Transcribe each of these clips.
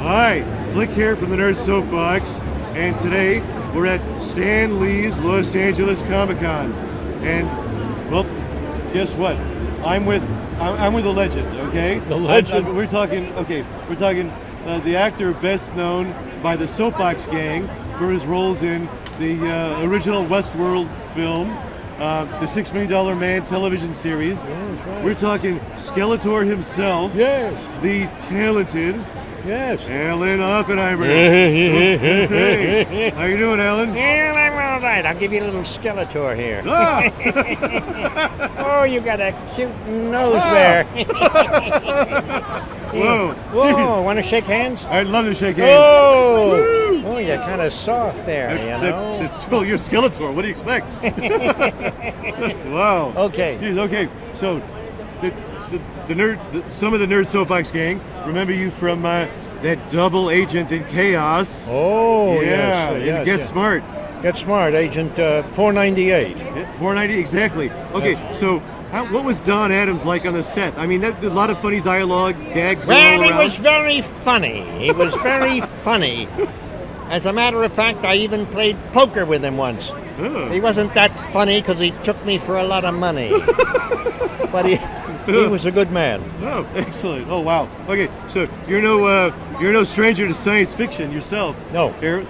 Hi, Flick here from the Nerd Soapbox, and today we're at Stan Lee's Los Angeles Comic-Con, and well, guess what? I'm with a legend, okay? The legend. We're talking the actor best known by the Soapbox Gang for his roles in the original Westworld film, the $6 Million Man television series. Yeah, that's right. We're talking Skeletor himself, Yes. the talented Alan Oppenheimer. Hey, how you doing, Alan? Yeah, I'm all right. I'll give you a little Skeletor here. Ah! Oh, you got a cute nose there. Whoa. Whoa, want to shake hands? I'd love to shake hands. Oh, you're kind of soft there, you know. Well, you're Skeletor. What do you expect? Wow. Okay. Jeez, okay. So, some of the Nerd Soapbox gang remember you from that double agent in Chaos. Oh, yeah. yes. Get Smart. Get Smart, Agent 498. 490, exactly. Okay, so what was Don Adams like on the set? I mean, a lot of funny dialogue, gags going Well, all he around. was very funny. He was very funny. As a matter of fact, I even played poker with him once. Oh. He wasn't that funny because he took me for a lot of money. But he was a good man. Oh, excellent. Oh, wow. Okay, so you're no stranger to science fiction yourself. No. Aaron.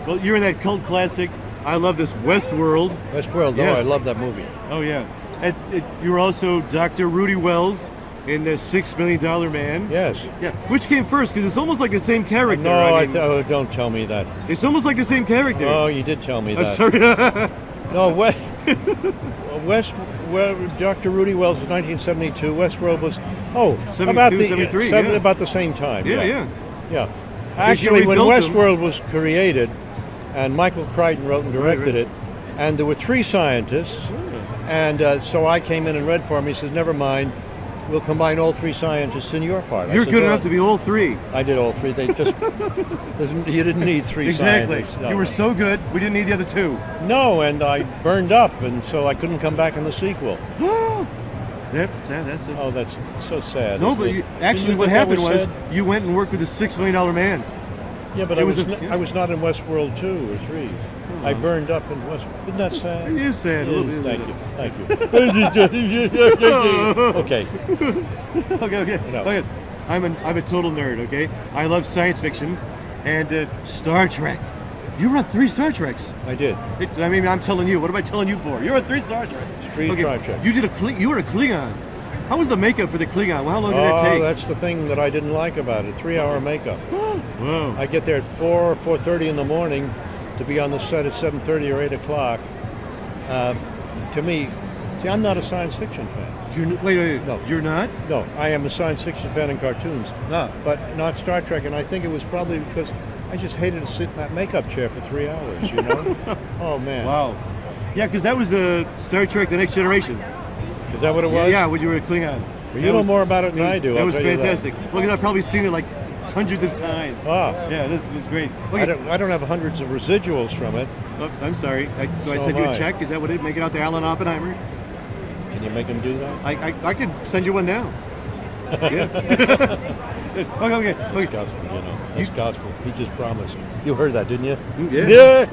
Well, you're in that cult classic, I love this, Westworld. Westworld, Yes. I love that movie. Oh, yeah. And you were also Dr. Rudy Wells in the $6 Million Man. Yes. Yeah. Which came first? Because it's almost like the same character. No, I mean, don't tell me that. it's almost like the same character. Oh, you did tell me I'm that. sorry. No, Dr. Rudy Wells was 1972. Westworld was 72, 73, yeah. about the same time. Yeah. Yeah. Actually, when rebuilt them. Westworld was created, and Michael Crichton wrote and directed Right. it, and there were 3 scientists, and so I came in and read for him. He says, "Never mind, we'll combine all 3 scientists in your part." You're good enough to be all 3. I did all 3. They just you didn't need 3 Exactly. scientists. No. You were so good, we didn't need the other 2. No, and I burned up, and so I couldn't come back in the sequel. That's it. Oh, that's so sad. No, isn't but it? actually Didn't what think that happened was sad? you went and worked with the $6 Million Man. Yeah, but it I was was a- I was not in Westworld 2 or 3. I burned up in Westworld. Isn't that sad? It is sad. It a is. little bit. Thank you. Okay. No. Okay. I'm a total nerd. Okay. I love science fiction, and Star Trek. You were on 3 Star Treks. I did. I mean, I'm telling you. What am I telling you for? You're on 3 Star Treks. 3 Star Treks. You were a Klingon. How was the makeup for the Klingon? How long did that take? That's the thing that I didn't like about it. 3-hour makeup. Whoa. I get there at 4 or 4:30 in the morning to be on the set at 7:30 or 8 o'clock. To me, see, I'm not a science fiction fan. Wait. No. You're not? No, I am a science fiction fan in cartoons, No. but not Star Trek. And I think it was probably because I just hated to sit in that makeup chair for 3 hours, you know? Oh, man. Wow. Yeah, because that was the Star Trek: The Next Generation. Is that what it was? Yeah, when you were a Klingon. Well, you know more about it than I do. That I'll was tell you fantastic. Well, because I've probably seen it like hundreds of times. Ah. Yeah, it was great. I Okay. don't have hundreds of residuals from it. Oh, I'm sorry. Do I So send you am a I. check? Is that what it? Make it out to Alan Oppenheimer? Can you make them do that? I could send you one now. Yeah. Okay. That's gospel, you know. That's gospel. He just promised. You heard that, didn't you? Yeah.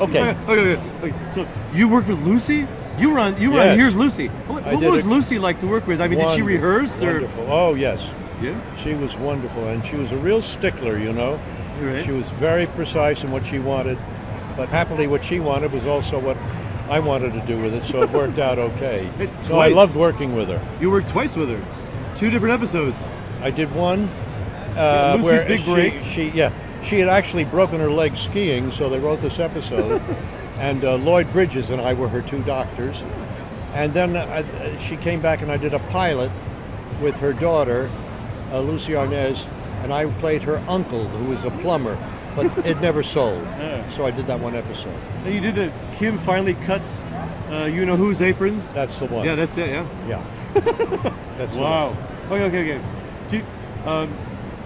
Okay. Okay. So you worked with Lucy? You were on Yes. Here's Lucy. What did was a- Lucy like to work with? I mean, did she Wonderful, rehearse or? Wonderful. Oh, yes. Yeah. She was wonderful, and she was a real stickler, you know. Right. She was very precise in what she wanted, but happily what she wanted was also what I wanted to do with it, so it worked out okay. So I Twice. loved working with her. You worked twice with her. 2 different episodes. I did one Lucy's where Big Break. she had actually broken her leg skiing, so they wrote this episode, and Lloyd Bridges and I were her 2 doctors. And then she came back and I did a pilot with her daughter, Lucy Arnaz, and I played her uncle, who was a plumber, but it never sold. Yeah. So I did that one episode. And you did Kim finally cuts you know whose aprons? That's the one. Yeah, that's it, yeah. Yeah. That's the Wow. one. Okay. Do you,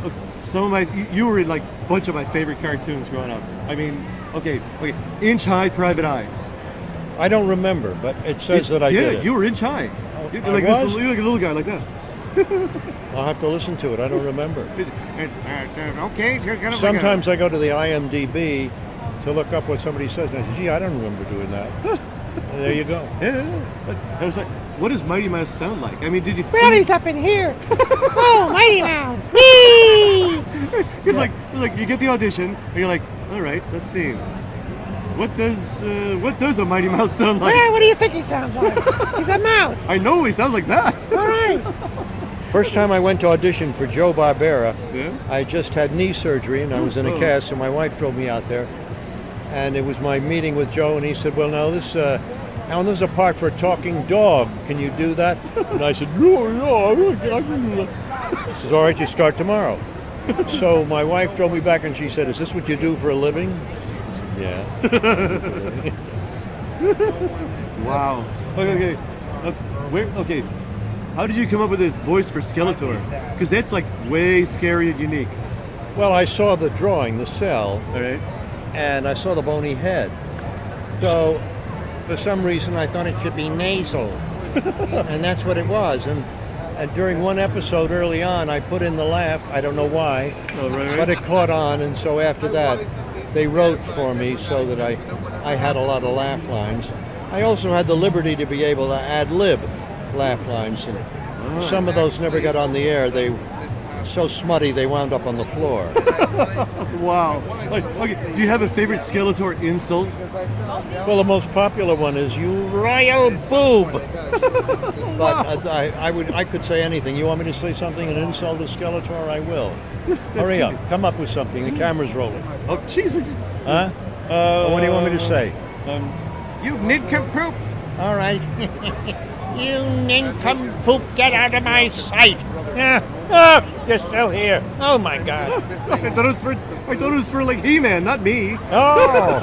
look, some of you were in like a bunch of my favorite cartoons growing up. I mean, okay. Inch High, Private Eye. I don't remember, but it says that I did it. Yeah, you were Inch High. Oh, You're I like was? you're like a little guy like that. I'll have to listen to it. I don't remember. Okay, it's kind of Sometimes I go to the IMDb to look up what somebody says, and I say, gee, I don't remember doing that. And there you go. Yeah. But I was like, what does Mighty Mouse sound like? I mean, did you? Well, he's up in here. Oh, Mighty Mouse. Whee! It's like you get the audition, and you're like, all right, let's see. What does a Mighty Mouse sound like? Well, what do you think he sounds like? He's a mouse. I know he sounds like that. All right. First time I went to audition for Joe Barbera, Yeah. I just had knee surgery, and I was in a cast, so my wife drove me out there. And it was my meeting with Joe, and he said, well, now Alan, there's a part for a talking dog. Can you do that? And I said, yeah, I can do that. He says, all right, you start tomorrow. So my wife drove me back, and she said, is this what you do for a living? I said, yeah. Wow. Okay. Okay. How did you come up with a voice for Skeletor? Because that's like way scary and unique. Well, I saw the drawing, the cell, All right. and I saw the bony head. So, for some reason, I thought it should be nasal. And that's what it was. And during one episode early on, I put in the laugh. I don't know why, Oh, right. but it caught on. And so after that, they wrote for me so that I had a lot of laugh lines. I also had the liberty to be able to ad-lib laugh lines. And some of those never got on the air. They so smutty they wound up on the floor. Wow. Okay. Do you have a favorite Skeletor insult? Well, the most popular one is "you royal boob." But I could say anything. You want me to say something, an insult to Skeletor? I will. Hurry up, come up with something. The camera's rolling. Oh, jeez. Huh? What do you want me to say? You nincompoop. All right. You nincompoop, get out of my sight. You're still here. Oh my God. I thought it was for like He-Man, not me. Oh.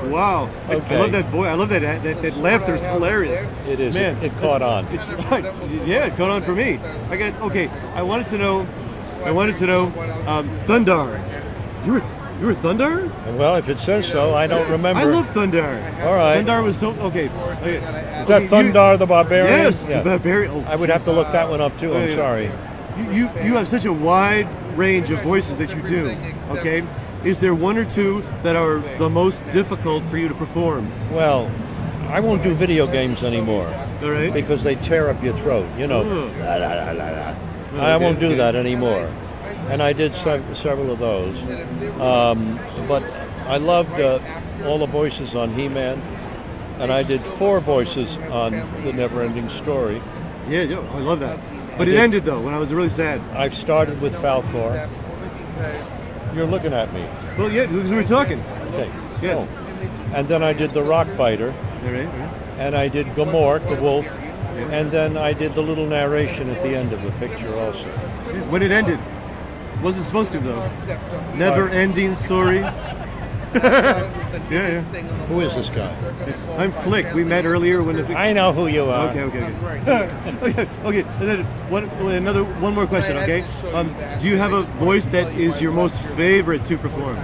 Wow. Okay. I love that voice. I love that laughter. It's hilarious. It is. Man, It caught on. It's yeah, it caught on for me. I wanted to know. Thundarr. You were Thundarr? Well, if it says so, I don't remember. I love Thundarr. All right. Thundarr was so okay. Is that Thundarr the Barbarian? Yes, Yeah. the Barbarian. Oh, I would have to look that one up too. I'm yeah. sorry. You have such a wide range of voices that you do. Okay, is there one or two that are the most difficult for you to perform? Well, I won't do video games anymore All right. because they tear up your throat. You know, Ugh. la, la, la, la, la. I won't do that anymore. And I did several of those. But I loved all the voices on He-Man, and I did 4 voices on the Neverending Story. Yeah, I love that. But it ended though when I was really sad. I've started with Falkor. You're looking at me. Well, yeah, because we were talking. Okay. Yeah. Oh. And then I did the Rock Biter, All right. and I did Gamork, the wolf, and then I did the little narration at the end of the picture also. When it ended, wasn't supposed to though. Never-ending story. Yeah. Who is this guy? I'm Flick. We met earlier when the. I know who you are. Okay. Okay. And then one more question. Okay. Do you have a voice that is your most favorite to perform?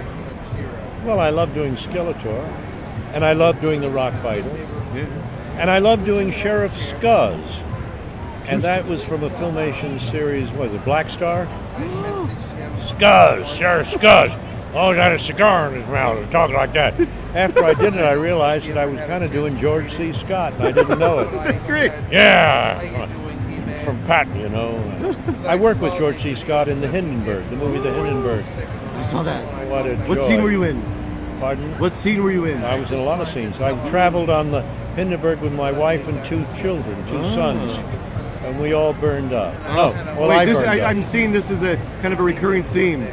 Well, I love doing Skeletor, and I love doing the Rock Biter, Yeah. and I love doing Sheriff Scuzz. And that was from a Filmation series, what was it, Black Star? Scuzz, Sheriff Scuzz. Oh, got a cigar in his mouth and talk like that. After I did it, I realized that I was kind of doing George C. Scott, and I didn't know it. That's great. Yeah, from Patton, you know. I worked with George C. Scott in The Hindenburg, the movie The Hindenburg. I saw that. What a What joy. scene were you in? Pardon? What scene were you in? I was in a lot of scenes. I traveled on the Hindenburg with my wife and 2 children, 2 sons, and we all burned up. I burned up. I'm seeing this as a kind of a recurring theme.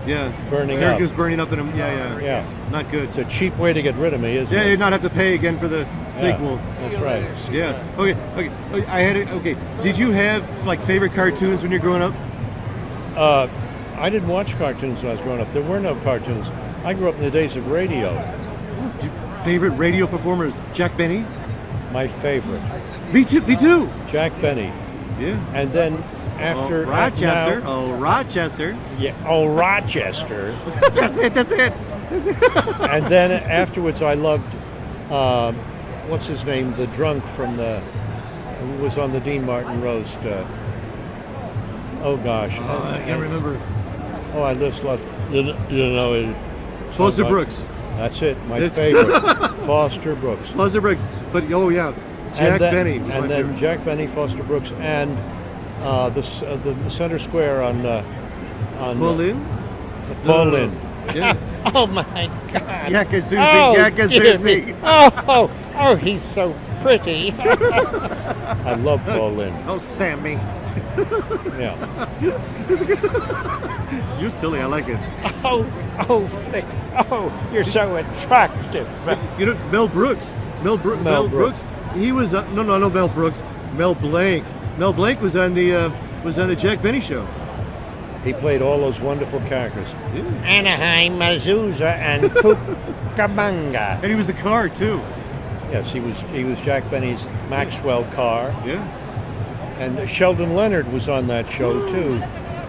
Yeah. Burning up. Characters burning up in them. Yeah. Not good. It's a cheap way to get rid of me, isn't Yeah, it? you'd not have to pay again for the sequel. That's right. Yeah. Okay. I had it. Okay. Did you have like favorite cartoons when you're growing up? I didn't watch cartoons when I was growing up. There were no cartoons. I grew up in the days of radio. Favorite radio performers? Jack Benny. My favorite. Me too. Jack Benny. Yeah. And then after Rochester. now- Rochester. Yeah. Oh, Rochester. That's it. And then afterwards, I loved what's his name, the drunk from the who was on the Dean Martin roast. Oh gosh. I can't remember. Oh, I just love. You know it. Foster Brooks. That's it. My favorite. Foster Brooks. Foster Brooks. But oh yeah, Jack Benny. Was And my then favorite. Jack Benny, Foster Brooks, and the center square on Paul Lynde? Paul No. Lynde. Yeah. Oh my God. Yakka Susie. Oh, Yakka dear Susie. me. Oh, he's so pretty. I love Paul Lynde. Oh, Sammy. Yeah. You're silly. I like it. Flick. Oh, you're so attractive. You know, Mel Brooks. Mel Brooks. He was no Mel Brooks. Mel Blanc. Mel Blanc was on the Jack Benny show. He played all those wonderful characters. Yeah. Anaheim, Azusa, and Cucamonga. And he was the car too. Yes, he was Jack Benny's Maxwell car. Yeah. And Sheldon Leonard was on that show too.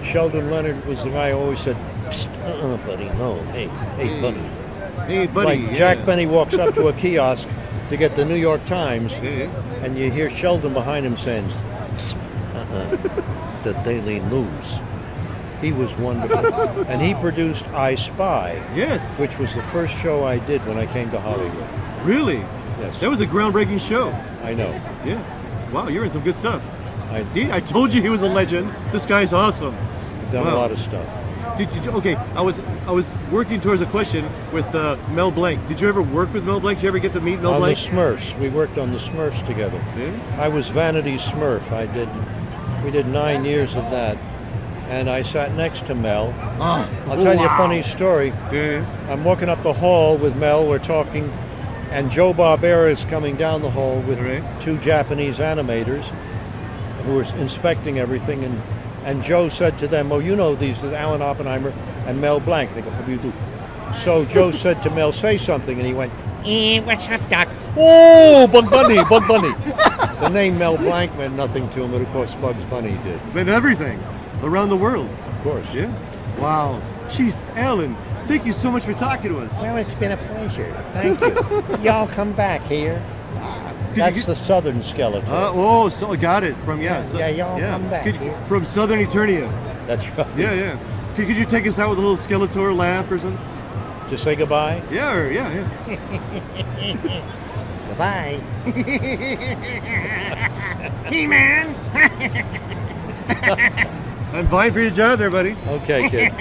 Sheldon Leonard was the guy who always said, "Psst, buddy, no, hey, buddy." Hey, buddy. Like yeah. Jack Benny walks up to a kiosk to get the New York Times, Yeah. and you hear Sheldon behind him saying, "The Daily News." He was wonderful, and he produced I Spy, Yes. which was the first show I did when I came to Hollywood. Really? Yes, That was a groundbreaking show. I know. Yeah. Wow, you're in some good stuff. I've I told you he was a legend. This guy's awesome. done Wow. a lot of stuff. Did you, okay, I was working towards a question with Mel Blanc. Did you ever work with Mel Blanc? Did you ever get to meet Mel On Blanc? the Smurfs, we worked on the Smurfs together. Yeah. I was Vanity Smurf. We did 9 years of that, and I sat next to Mel. Oh, I'll tell you a funny story. Yeah. I'm walking up the hall with Mel. We're talking, and Joe Barbera is coming down the hall with Right. 2 Japanese animators who were inspecting everything. And Joe said to them, "Oh, you know these are Alan Oppenheimer and Mel Blanc." They go, "How do you do?" So Joe said to Mel, "Say something," and he went, What's up, Doc? "Oh, Bug Bunny, Bug Bunny." The name Mel Blanc meant nothing to him, but of course Bugs Bunny did. Been everything around the world. Of course. Yeah. Wow. Jeez, Alan, thank you so much for talking to us. Well, it's been a pleasure. Thank you. Y'all come back here. That's the Southern Skeletor. So got it from yes. Yeah, y'all come back here. From Southern Eternia. That's right. Yeah. Could you take us out with a little Skeletor laugh or something? To say goodbye. Yeah. Goodbye. He-Man. I'm vying for your job there, buddy. Okay, kid.